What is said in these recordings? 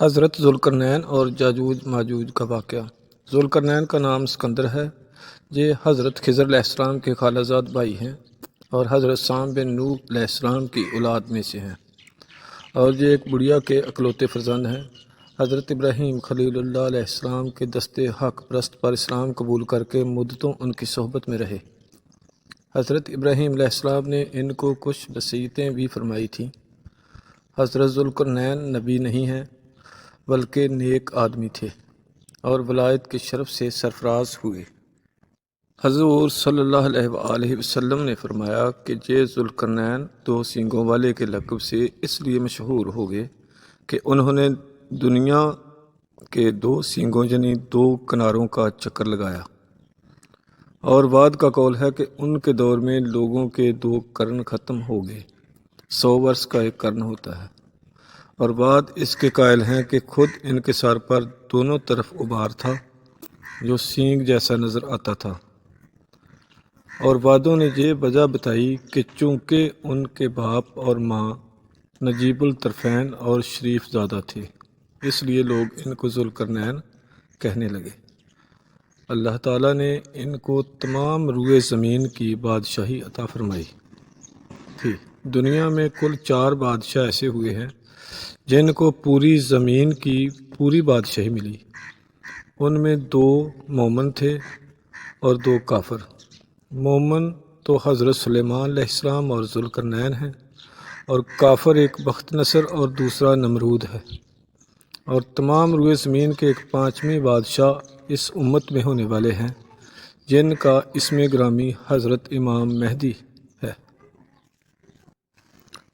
حضرت ذوالقرنین اور یاجوج ماجوج کا واقعہ۔ ذوالقرنین کا نام اسکندر ہے۔ یہ حضرت خضر علیہ السلام کے خالہ زاد بھائی ہیں اور حضرت سام بن نوح علیہ السلام کی اولاد میں سے ہیں، اور یہ ایک بڑھیا کے اکلوتے فرزند ہیں۔ حضرت ابراہیم خلیل اللہ علیہ السلام کے دستے حق پرست پر اسلام قبول کر کے مدتوں ان کی صحبت میں رہے۔ حضرت ابراہیم علیہ السلام نے ان کو کچھ وصیتیں بھی فرمائی تھیں۔ حضرت ذوالقرنین نبی نہیں ہیں بلکہ نیک آدمی تھے اور ولایت کے شرف سے سرفراز ہوئے۔ حضور صلی اللہ علیہ وآلہ وسلم نے فرمایا کہ یہ ذوالقرنین دو سینگوں والے کے لقب سے اس لیے مشہور ہو گئے کہ انہوں نے دنیا کے دو سینگوں یعنی دو کناروں کا چکر لگایا، اور بعد کا قول ہے کہ ان کے دور میں لوگوں کے دو قرن ختم ہو گئے۔ 100 برس کا ایک قرن ہوتا ہے، اور بعد اس کے قائل ہیں کہ خود ان کے سر پر دونوں طرف ابھار تھا جو سینگ جیسا نظر آتا تھا، اور بعدوں نے یہ وجہ بتائی کہ چونکہ ان کے باپ اور ماں نجیب الطرفین اور شریف زادہ تھے، اس لیے لوگ ان کو ذوالقرنین کہنے لگے۔ اللہ تعالیٰ نے ان کو تمام روئے زمین کی بادشاہی عطا فرمائی تھی۔ دنیا میں کل 4 بادشاہ ایسے ہوئے ہیں جن کو پوری زمین کی پوری بادشاہی ملی۔ ان میں 2 مومن تھے اور 2 کافر۔ مومن تو حضرت سلیمان علیہ السلام اور ذوالقرنین ہیں، اور کافر ایک بخت نصر اور دوسرا نمرود ہے۔ اور تمام روئے زمین کے ایک 5ویں بادشاہ اس امت میں ہونے والے ہیں جن کا اسم گرامی حضرت امام مہدی ہے۔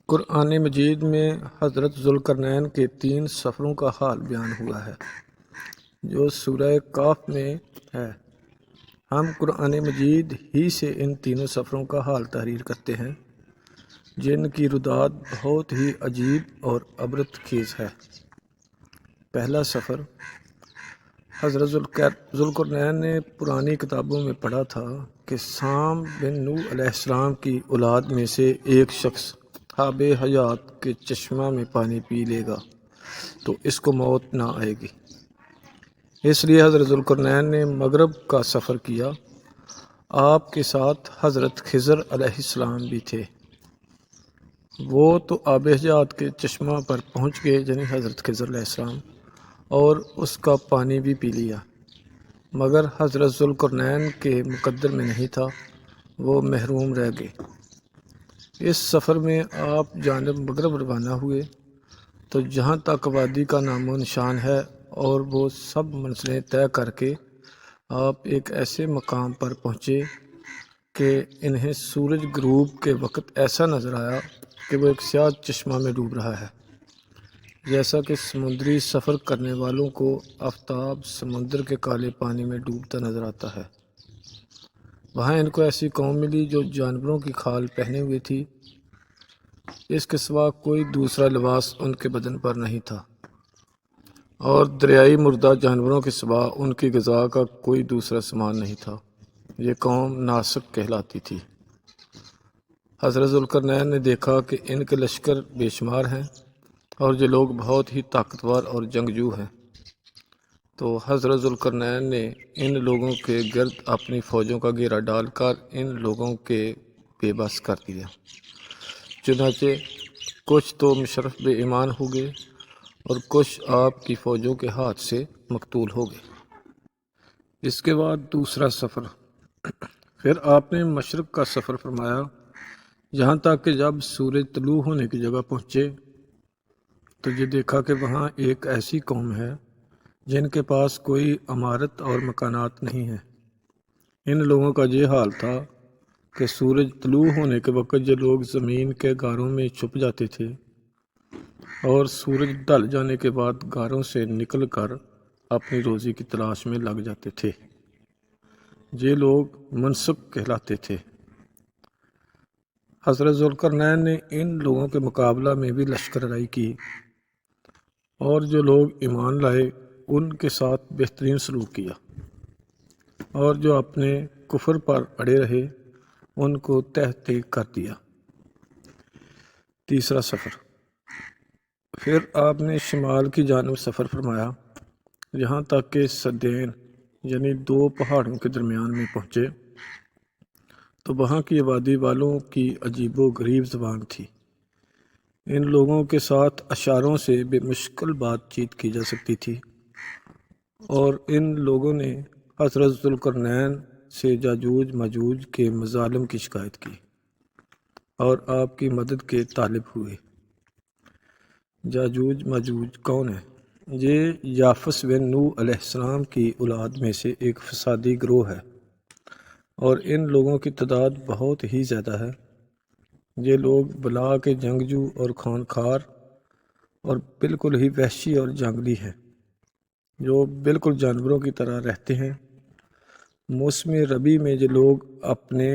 قرآن مجید میں حضرت ذوالقرنین کے 3 سفروں کا حال بیان ہوا ہے جو سورہ کہف میں ہے۔ ہم قرآن مجید ہی سے ان تینوں سفروں کا حال تحریر کرتے ہیں جن کی رداد بہت ہی عجیب اور عبرت خیز ہے۔ پہلا سفر، حضرت ذوالقرنین نے پرانی کتابوں میں پڑھا تھا کہ سام بن نوح علیہ السلام کی اولاد میں سے ایک شخص آب حیات کے چشمہ میں پانی پی لے گا تو اس کو موت نہ آئے گی۔ اس لیے حضرت ذوالقرنین نے مغرب کا سفر کیا۔ آپ کے ساتھ حضرت خضر علیہ السلام بھی تھے۔ وہ تو آب حیات کے چشمہ پر پہنچ گئے یعنی حضرت خضر علیہ السلام، اور اس کا پانی بھی پی لیا، مگر حضرت ذوالقرنین کے مقدر میں نہیں تھا، وہ محروم رہ گئے۔ اس سفر میں آپ جانب مغرب روانہ ہوئے تو جہاں تک وادی کا نام و نشان ہے اور وہ سب منزلیں طے کر کے آپ ایک ایسے مقام پر پہنچے کہ انہیں سورج غروب کے وقت ایسا نظر آیا کہ وہ ایک سیاہ چشمہ میں ڈوب رہا ہے، جیسا کہ سمندری سفر کرنے والوں کو آفتاب سمندر کے کالے پانی میں ڈوبتا نظر آتا ہے۔ وہاں ان کو ایسی قوم ملی جو جانوروں کی کھال پہنے ہوئے تھی، اس کے سوا کوئی دوسرا لباس ان کے بدن پر نہیں تھا، اور دریائی مردہ جانوروں کے سوا ان کی غذا کا کوئی دوسرا سامان نہیں تھا۔ یہ قوم ناسک کہلاتی تھی۔ حضرت ذوالقرنین نے دیکھا کہ ان کے لشکر بے شمار ہیں اور یہ لوگ بہت ہی طاقتور اور جنگجو ہیں، تو حضرت ذوالقرنین نے ان لوگوں کے گرد اپنی فوجوں کا گھیرا ڈال کر ان لوگوں کے بے بس کر دیا۔ چنانچہ کچھ تو مشرف بے ایمان ہو گئے اور کچھ آپ کی فوجوں کے ہاتھ سے مقتول ہو گئے۔ اس کے بعد دوسرا سفر، پھر آپ نے مشرق کا سفر فرمایا، یہاں تک کہ جب سورج طلوع ہونے کی جگہ پہنچے تو یہ دیکھا کہ وہاں ایک ایسی قوم ہے جن کے پاس کوئی عمارت اور مکانات نہیں ہیں۔ ان لوگوں کا یہ حال تھا کہ سورج طلوع ہونے کے وقت یہ لوگ زمین کے غاروں میں چھپ جاتے تھے اور سورج ڈھل جانے کے بعد غاروں سے نکل کر اپنی روزی کی تلاش میں لگ جاتے تھے۔ یہ لوگ منسک کہلاتے تھے۔ حضرت ذوالقرنین نے ان لوگوں کے مقابلہ میں بھی لشکر آرائی کی، اور جو لوگ ایمان لائے ان کے ساتھ بہترین سلوک کیا، اور جو اپنے کفر پر اڑے رہے ان کو تہہ تیگ کر دیا۔ تیسرا سفر، پھر آپ نے شمال کی جانب سفر فرمایا، یہاں تک کہ سدین یعنی دو پہاڑوں کے درمیان میں پہنچے تو وہاں کی آبادی والوں کی عجیب و غریب زبان تھی۔ ان لوگوں کے ساتھ اشاروں سے بے مشکل بات چیت کی جا سکتی تھی، اور ان لوگوں نے حضرت ذوالقرنین سے یاجوج ماجوج کے مظالم کی شکایت کی اور آپ کی مدد کے طالب ہوئے۔ یاجوج ماجوج کون ہے؟ یہ یافس بن نوح علیہ السلام کی اولاد میں سے ایک فسادی گروہ ہے، اور ان لوگوں کی تعداد بہت ہی زیادہ ہے۔ یہ لوگ بلا کے جنگجو اور خونخوار اور بالکل ہی وحشی اور جنگلی ہیں، جو بالکل جانوروں کی طرح رہتے ہیں۔ موسم ربیع میں یہ لوگ اپنے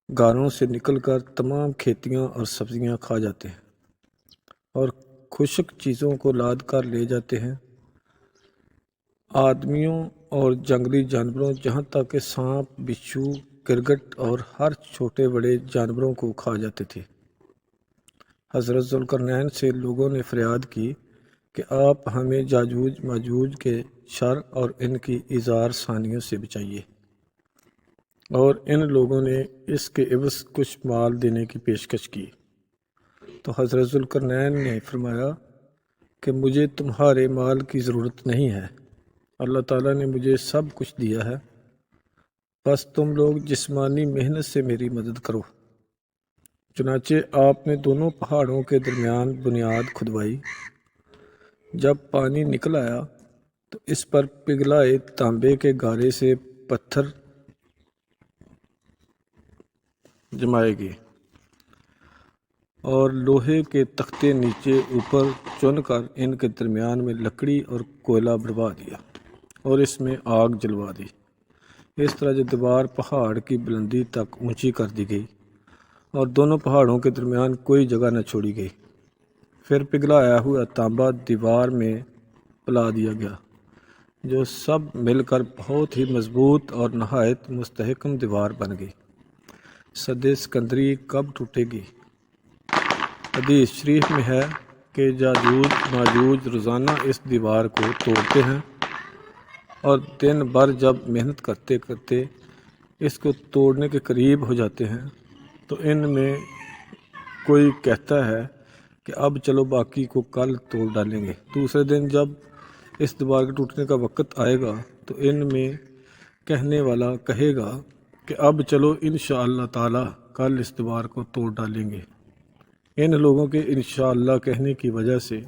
غاروں سے نکل کر تمام کھیتیاں اور سبزیاں کھا جاتے ہیں اور خشک چیزوں کو لاد کر لے جاتے ہیں۔ آدمیوں اور جنگلی جانوروں جہاں تک کہ سانپ، بچھو، گرگٹ اور ہر چھوٹے بڑے جانوروں کو کھا جاتے تھے۔ حضرت ذوالقرنین سے لوگوں نے فریاد کی کہ آپ ہمیں یاجوج ماجوج کے شر اور ان کی ایذار ثانیوں سے بچائیے، اور ان لوگوں نے اس کے عوض کچھ مال دینے کی پیشکش کی۔ تو حضرت ذوالقرنین نے فرمایا کہ مجھے تمہارے مال کی ضرورت نہیں ہے، اللہ تعالیٰ نے مجھے سب کچھ دیا ہے، بس تم لوگ جسمانی محنت سے میری مدد کرو۔ چنانچہ آپ نے دونوں پہاڑوں کے درمیان بنیاد کھدوائی۔ جب پانی نکل آیا تو اس پر پگھلائے تانبے کے گارے سے پتھر جمائے گئے اور لوہے کے تختے نیچے اوپر چن کر ان کے درمیان میں لکڑی اور کوئلہ بھروا دیا اور اس میں آگ جلوا دی۔ اس طرح یہ دیوار پہاڑ کی بلندی تک اونچی کر دی گئی اور دونوں پہاڑوں کے درمیان کوئی جگہ نہ چھوڑی گئی۔ پھر پگھلایا ہوا تانبا دیوار میں پلا دیا گیا، جو سب مل کر بہت ہی مضبوط اور نہایت مستحکم دیوار بن گئی۔ سد اسکندری کب ٹوٹے گی؟ حدیث شریف میں ہے کہ یاجوج ماجوج روزانہ اس دیوار کو توڑتے ہیں، اور دن بھر جب محنت کرتے کرتے اس کو توڑنے کے قریب ہو جاتے ہیں تو ان میں کوئی کہتا ہے کہ اب چلو باقی کو کل توڑ ڈالیں گے۔ دوسرے دن جب اس دیوار کے ٹوٹنے کا وقت آئے گا تو ان میں کہنے والا کہے گا کہ اب چلو انشاءاللہ تعالی کل اس دیوار کو توڑ ڈالیں گے۔ ان لوگوں کے انشاءاللہ کہنے کی وجہ سے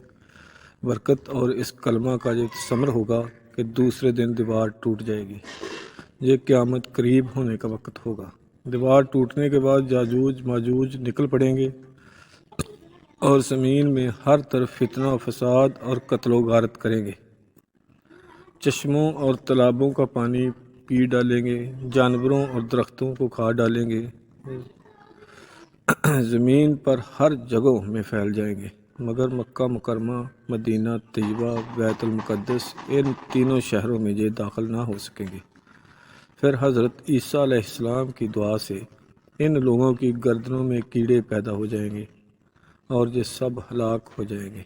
برکت اور اس کلمہ کا یہ ثمر ہوگا کہ دوسرے دن دیوار ٹوٹ جائے گی۔ یہ قیامت قریب ہونے کا وقت ہوگا۔ دیوار ٹوٹنے کے بعد یاجوج ماجوج نکل پڑیں گے اور زمین میں ہر طرف فتنہ و فساد اور قتل و غارت کریں گے۔ چشموں اور تالابوں کا پانی پی ڈالیں گے، جانوروں اور درختوں کو کھا ڈالیں گے، زمین پر ہر جگہ میں پھیل جائیں گے، مگر مکہ مکرمہ، مدینہ طیبہ، بیت المقدس، ان تینوں شہروں میں یہ داخل نہ ہو سکیں گے۔ پھر حضرت عیسیٰ علیہ السلام کی دعا سے ان لوگوں کی گردنوں میں کیڑے پیدا ہو جائیں گے اور یہ سب ہلاک ہو جائیں گے۔